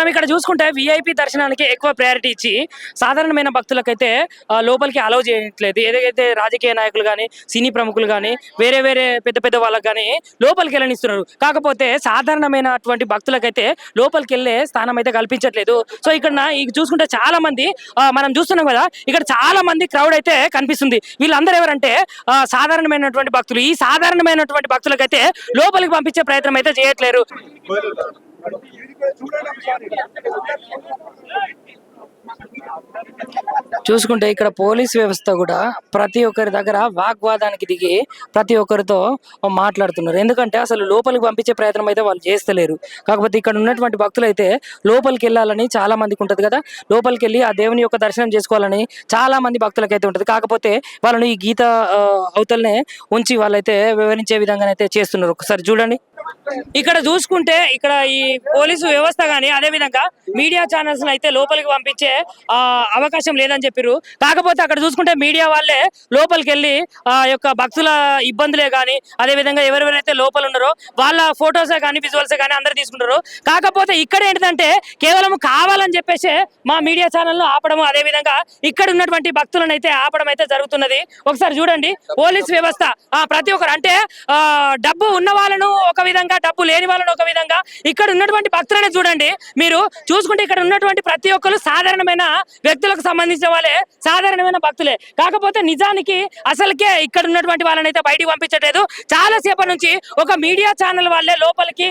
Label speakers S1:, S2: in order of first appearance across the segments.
S1: మనం ఇక్కడ చూసుకుంటే విఐపి దర్శనానికి ఎక్కువ ప్రయారిటీ ఇచ్చి సాధారణమైన భక్తులకైతే లోపలికి అలౌ చేయట్లేదు. ఏదైతే రాజకీయ నాయకులు కానీ, సినీ ప్రముఖులు కానీ, వేరే వేరే పెద్ద పెద్ద వాళ్ళకి కానీ లోపలికి వెళ్ళనిస్తున్నారు. కాకపోతే సాధారణమైనటువంటి భక్తులకైతే లోపలికి వెళ్ళే స్థానం అయితే కల్పించట్లేదు. సో ఇక్కడ చూసుకుంటే చాలా మంది మనం చూస్తున్నాం కదా, ఇక్కడ చాలా మంది క్రౌడ్ అయితే కనిపిస్తుంది. వీళ్ళందరూ ఎవరంటే సాధారణమైనటువంటి భక్తులు. ఈ సాధారణమైనటువంటి భక్తులకైతే లోపలికి పంపించే ప్రయత్నం అయితే చేయట్లేరు. చూసుకుంటే ఇక్కడ పోలీస్ వ్యవస్థ కూడా ప్రతి ఒక్కరి దగ్గర వాగ్వాదానికి దిగి ప్రతి ఒక్కరితో మాట్లాడుతున్నారు. ఎందుకంటే అసలు లోపలికి పంపించే ప్రయత్నం అయితే వాళ్ళు చేస్తలేరు. కాకపోతే ఇక్కడ ఉన్నటువంటి భక్తులు అయితే లోపలికి వెళ్ళాలని చాలా మందికి ఉంటది కదా, లోపలికి వెళ్ళి ఆ దేవుని యొక్క దర్శనం చేసుకోవాలని చాలా మంది భక్తులకైతే ఉంటది. కాకపోతే వాళ్ళని ఈ గీత అవతలనే ఉంచి వాళ్ళైతే వివరించే విధంగా అయితే చేస్తున్నారు. ఒకసారి చూడండి. ఇక్కడ చూసుకుంటే ఇక్కడ ఈ పోలీసు వ్యవస్థ గానీ, అదే విధంగా మీడియా ఛానల్స్ అయితే లోపలికి పంపించే అవకాశం లేదని చెప్పారు. కాకపోతే అక్కడ చూసుకుంటే మీడియా వాళ్ళే లోపలికి వెళ్ళి యొక్క భక్తుల ఇబ్బందులే కానీ, అదే విధంగా ఎవరెవరైతే లోపల ఉన్నారో వాళ్ళ ఫొటోసే కానీ, విజువల్సే కానీ అందరు తీసుకుంటారు. కాకపోతే ఇక్కడ ఏంటంటే కేవలం కావాలని చెప్పేసి మా మీడియా ఛానల్ ఆపడం, అదే విధంగా ఇక్కడ ఉన్నటువంటి భక్తులను అయితే ఆపడం అయితే జరుగుతున్నది. ఒకసారి చూడండి. పోలీస్ వ్యవస్థ ప్రతి ఒక్కరు అంటే డబ్బు ఉన్న వాళ్ళను ఒక విధంగా, డబ్బు లేని వాళ్ళను ఒక విధంగా, ఇక్కడ ఉన్నటువంటి భక్తులనే చూడండి. మీరు చూసుకుంటే ఇక్కడ ఉన్నటువంటి ప్రతి ఒక్కరు సాధారణమైన వ్యక్తులకు సంబంధించిన వాళ్ళే, సాధారణమైన భక్తులే. కాకపోతే నిజానికి అసలుకే ఇక్కడ ఉన్నటువంటి వాళ్ళని అయితే బయటికి పంపించట్లేదు. చాలా సేపటి నుంచి ఒక మీడియా ఛానల్ వాళ్ళే లోపలికి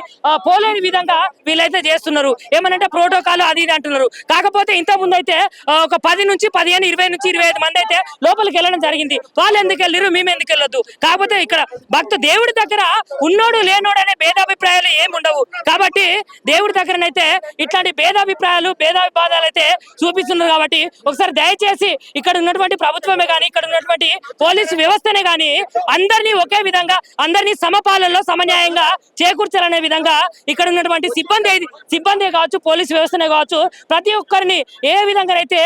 S1: పోలేని విధంగా వీళ్ళైతే చేస్తున్నారు. ఏమనంటే ప్రోటోకాల్ అది ఇది అంటున్నారు. కాకపోతే ఇంత ముందు అయితే ఒక 10 నుంచి 15, 20 నుంచి 25 మంది అయితే లోపలికి వెళ్ళడం జరిగింది. వాళ్ళు ఎందుకు వెళ్ళరు, మేము ఎందుకు వెళ్ళొద్దు? కాకపోతే ఇక్కడ దేవుడి దగ్గర ఉన్నోడు లేనోడు అనే భేదాభిప్రాయాలు ఏమి ఉండవు. కాబట్టి దేవుడి దగ్గరనైతే ఇట్లాంటి భేదాభిప్రాయాలు, భేదాభివాదాలు అయితే చూపిస్తున్నారు. కాబట్టి ఒకసారి దయచేసి ఇక్కడ ఉన్నటువంటి ప్రభుత్వమే కానీ, ఇక్కడ ఉన్నటువంటి పోలీసు వ్యవస్థనే కానీ అందరినీ ఒకే విధంగా, అందరినీ సమపాలనలో సమన్యాయంగా చేకూర్చాలనే విధంగా ఇక్కడ ఉన్నటువంటి సిబ్బంది కావచ్చు, పోలీసు వ్యవస్థనే కావచ్చు, ప్రతి ఒక్కరిని ఏ విధంగా అయితే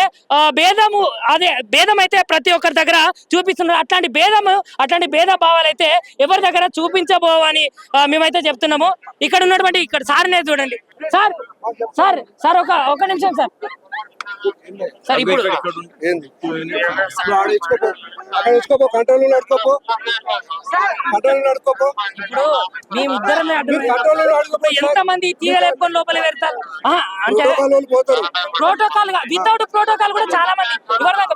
S1: భేదం అయితే ప్రతి ఒక్కరి దగ్గర చూపిస్తున్నారు. అట్లాంటి భేద భావాలు అయితే ఎవరి దగ్గర చూపించబోవని మేమైతే చెప్తున్నాము. ఇక్కడ ఉన్నటువంటి సార్నే చూడండి. సార్ ఒక నిమిషం సార్. ఇప్పుడు మేమిద్దరమే ఎంత మంది తీయలేపుకొని లోపల పెడతారు అంటే ప్రోటోకాల్ వితౌట్ ప్రోటోకాల్ కూడా చాలా మంది,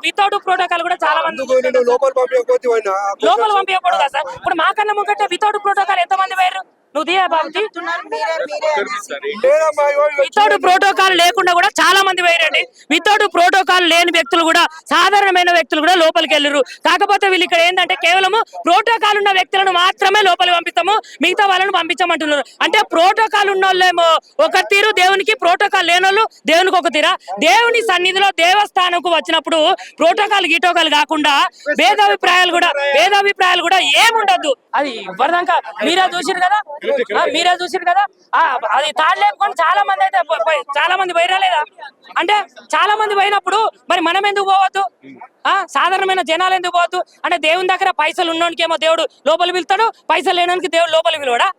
S1: వితౌట్ ప్రోటోకాల్ కూడా చాలా మంది లోపల పంపించకూడదు కదా సార్. ఇప్పుడు మాకన్నా ముంగట వితౌట్ ప్రోటోకాల్ ఎంత మంది పోయారు? నువ్వు దియా బాబుజీ. వితౌట్ ప్రోటోకాల్ లేకుండా కూడా చాలా మంది పోయారండి. వితౌట్ ప్రోటోకాల్ లేని వ్యక్తులు కూడా, సాధారణమైన వ్యక్తులు కూడా లోపలికి వెళ్ళరు. కాకపోతే వీళ్ళు ఇక్కడ ఏంటంటే కేవలం ప్రోటోకాల్ ఉన్న వ్యక్తులను మాత్రమే లోపలికి పంపిస్తాము, మిగతా వాళ్ళని పంపించమంటున్నారు. అంటే ప్రోటోకాల్ ఉన్న వాళ్ళేమో ఒక తీరు, దేవునికి ప్రోటోకాల్ లేని వాళ్ళు దేవునికి ఒక తీరా. దేవుని సన్నిధిలో దేవస్థానంకు వచ్చినప్పుడు ప్రోటోకాల్ గీటోకాల్ కాకుండా భేదాభిప్రాయాలు కూడా ఏముండద్దు. అది ఎవరిదాకా మీరే చూసిరు కదా. అది తాడు లేపుకొని చాలా మంది పోయిరా లేదా? అంటే చాలా మంది పోయినప్పుడు మరి మనం ఎందుకు పోవద్దు? సాధారణమైన జనాలు ఎందుకు పోవద్దు? అంటే దేవుని దగ్గర పైసలు ఉన్నోనికి ఏమో దేవుడు లోపలి పిలుస్తాడు, పైసలు లేనోనికి దేవుడు లోపలి పిలువడా?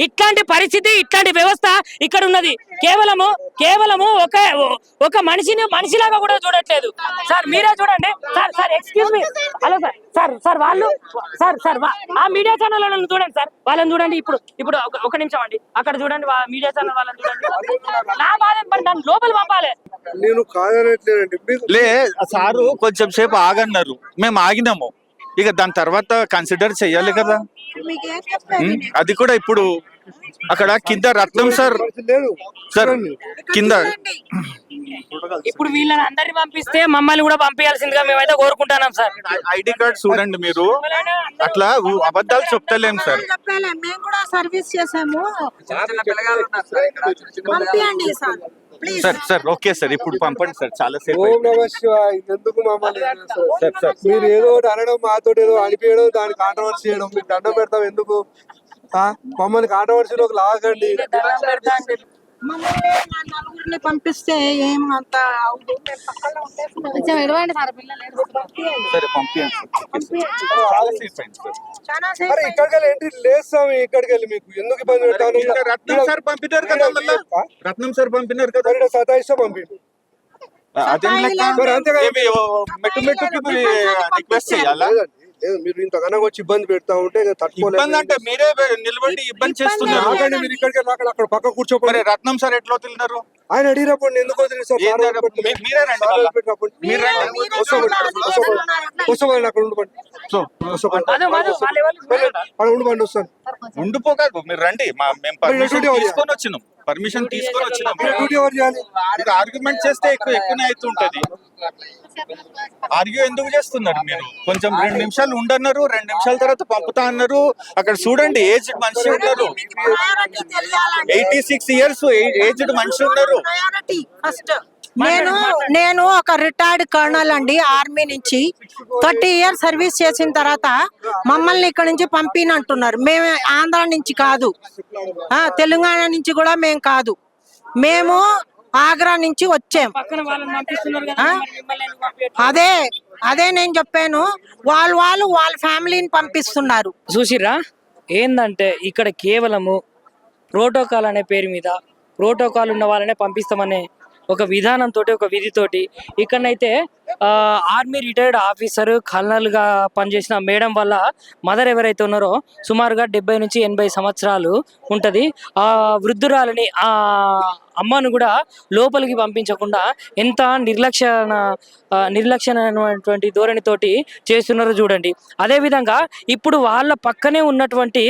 S1: ఇట్లాంటి పరిస్థితి, ఇట్లాంటి వ్యవస్థ ఇక్కడ ఉన్నది. కేవలము ఒక మనిషిలాగా కూడా చూడట్లేదు. సార్ మీరే చూడండి. Sir excuse me. Hello sir వాళ్ళు ఆ మీడియా ఛానల్ వాళ్ళని చూడండి సార్, వాళ్ళని చూడండి. ఇప్పుడు ఒక నిమిషం అండి, అక్కడ చూడండి మీడియా ఛానల్ వాళ్ళని చూడండి. నా బాధ నన్ను లోపల పంపాలి.
S2: నేను కాదనట్లేదండి.
S3: లే సారు కొంచెం సేపు ఆగన్నారు, మేము ఆగినాము. ఇక దాని తర్వాత కన్సిడర్ చెయ్యాలి కదా. అది కూడా ఇప్పుడు అక్కడ కింద రత్నం సార్ కింద
S1: ఇప్పుడు వీళ్ళని అందరిని పంపిస్తే మమ్మల్ని కూడా పంపించాల్సిందిగా మేమైతే కోరుకుంటున్నాం సార్.
S3: ఐడి కార్డ్ చూడండి మీరు, అట్లా అబద్ధాలు చెప్తలేం సార్.
S4: మేము కూడా సర్వీస్ చేసాము.
S3: సార్ ఓకే సార్, ఇప్పుడు పంపండి సార్. చాలా సేపు
S2: ఎందుకు మమ్మల్ని మీరు ఏదో ఒకటి అనడం, మాతో ఏదో అనిపించడం, దాన్ని కాంట్రవర్సీ చేయడం, మీకు దండం పెడతాం ఎందుకు? మమ్మల్ని కాంట్రవర్సీలోకి లాగండి.
S4: మమ్మల్ని మా నలుగురిని పంపిస్తే ఏం అంత అవదు. మేము పక్కన
S3: సరే పంపించండి చాలా సేఫ్ అయింది సార్.
S4: చాలా
S2: అరే ఇక్కడికి వెళ్ళి ఎంట్రీ లేదు స్వామి, ఇక్కడికి వెళ్ళి మీకు ఎందుకు ఇబ్బంది పెట్టాలి?
S3: ఇంకా రత్నం సార్ పంపినారు కదా, మళ్ళా రత్నం సార్ పంపినారు కదా,
S2: మరి సతాయిస్తా పంపించు.
S3: అదేం లెక్క?
S2: మరి అంతేగా.
S3: ఏమి మెట్టు మెట్టుకి రిక్వెస్ట్ చేయాలా?
S2: లేదండి, లేదు, మీరు ఇంతకన్నా వచ్చి ఇబ్బంది పెడతా ఉంటే ఇక తట్టుకోలేదు.
S3: ఇబ్బంది అంటే మీరే నిలబడి ఇబ్బంది చేస్తున్నారు.
S2: ఆగండి, మీరు ఇక్కడికి వెళ్ళి అక్కడ పక్క కూర్చోపోయి.
S3: మరి రత్నం సార్ ఎట్లా వదిలినారు?
S2: ఆయన అడిగినప్పుడు నేను ఎందుకు వదిలేదు సార్?
S3: ఏం జరగ- మీరే రండి మళ్ళా. మీరు రండి.
S2: వస్తామండి, అక్కడ ఉండిపోండి.
S3: సో,
S2: అక్కడ ఉండిపోండి, వస్తాను.
S3: ఉండిపోకాదు, మీరు రండి. మేము పర్మిషన్ తీసుకొని వచ్చినాం, పర్మిషన్ తీసుకొని వచ్చినాం.
S2: డ్యూటీ ఎవరు చేయాలి?
S3: ఇది ఆర్గ్యుమెంట్ చేస్తే ఎక్కువనే అవుతుంటది. ఆర్గ్యూ ఎందుకు చేస్తున్నారు మీరు? కొంచెం 2 నిమిషాలు ఉండన్నారు, 2 నిమిషాల తర్వాత పంపుతా అన్నారు. అక్కడ చూడండి, ఏజ్డ్ మనిషి ఉన్నారు, 86 ఇయర్స్ ఏజ్డ్ మనిషి ఉన్నారు.
S4: Priority first. నేను ఒక రిటైర్డ్ కర్నల్ అండి, ఆర్మీ నుంచి 30 ఇయర్స్ సర్వీస్ చేసిన తర్వాత మమ్మల్ని ఇక్కడ నుంచి పంపినంటున్నారు. మేము ఆంధ్ర నుంచి కాదు, తెలంగాణ నుంచి కూడా మేము కాదు, మేము ఆగ్రా నుంచి వచ్చాం. అదే అదే నేను చెప్పాను, వాళ్ళ ఫ్యామిలీని పంపిస్తున్నారు.
S1: చూసిర్రా ఏందంటే ఇక్కడ కేవలము ప్రోటోకాల్ అనే పేరు మీద ప్రోటోకాల్ ఉన్న వాళ్ళనే పంపిస్తామనే ఒక విధానంతో ఒక విధితోటి ఇక్కడనైతే ఆర్మీ రిటైర్డ్ ఆఫీసర్ కల్నల్గా పనిచేసిన మేడం వల్ల మదర్ ఎవరైతే ఉన్నారో సుమారుగా 70 నుంచి 80 సంవత్సరాలు ఉంటుంది. ఆ వృద్ధురాలని ఆ అమ్మను కూడా లోపలికి పంపించకుండా ఎంత నిర్లక్ష్యమైనటువంటి ధోరణితోటి చేస్తున్నారో చూడండి. అదేవిధంగా ఇప్పుడు వాళ్ళ పక్కనే ఉన్నటువంటి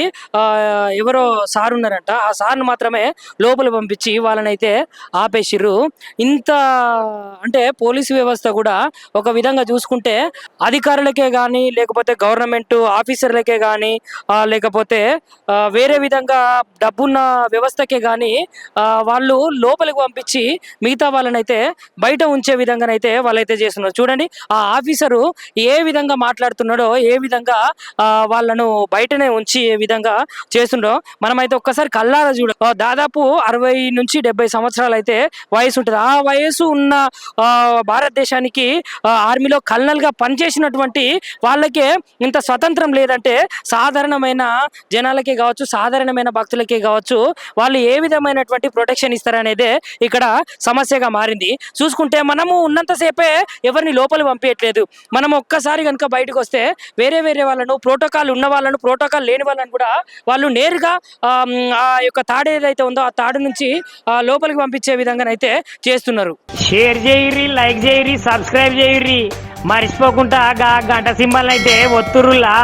S1: ఎవరో సార్ ఉన్నారంట, ఆ సార్ను మాత్రమే లోపల పంపించి వాళ్ళనైతే ఆపేసిర్రు. ఇంత అంటే పోలీసు వ్యవస్థ కూడా ఒక విధంగా చూసుకుంటే అధికారులకే కానీ లేకపోతే గవర్నమెంట్ ఆఫీసర్లకే కానీ లేకపోతే వేరే విధంగా డబ్బున్న వ్యవస్థకే కానీ వాళ్ళు లోపలికి పంపించి మిగతా వాళ్ళనైతే బయట ఉంచే విధంగానైతే వాళ్ళైతే చేస్తున్నారు. చూడండి ఆ ఆఫీసరు ఏ విధంగా మాట్లాడుతున్నాడో, ఏ విధంగా వాళ్ళను బయటనే ఉంచి ఏ విధంగా చేస్తుండో మనమైతే ఒక్కసారి కల్లారా చూడ. దాదాపు 60 నుంచి 70 సంవత్సరాలు అయితే వయసు ఉంటుంది. ఆ వయసు ఉన్న భారతదేశానికి ఆర్మీలో కల్నల్గా పనిచేసినటువంటి వాళ్ళకే ఇంత స్వతంత్రం లేదంటే సాధారణమైన జనాలకే కావచ్చు, సాధారణమైన భక్తులకే కావచ్చు, వాళ్ళు ఏ విధమైనటువంటి ప్రొటెక్షన్ ఇస్తారనేదే ఇక్కడ సమస్యగా మారింది. చూసుకుంటే మనము ఉన్నంతసేపే ఎవరిని లోపలి పంపించట్లేదు. మనం ఒక్కసారి కనుక బయటకు వస్తే వేరే వాళ్ళను, ప్రోటోకాల్ ఉన్న వాళ్ళను, ప్రోటోకాల్ లేని వాళ్ళని కూడా వాళ్ళు నేరుగా ఆ యొక్క తాడు ఏదైతే ఉందో ఆ తాడు నుంచి లోపలికి పంపించే విధంగానైతే చేస్తున్నారు.
S5: షేర్ చేయరి, లైక్ చేయరి, సబ్స్క్రైబ్ చేయరి, మర్చిపోకుండా గంట సింబల్ అయితే ఒత్తురులా.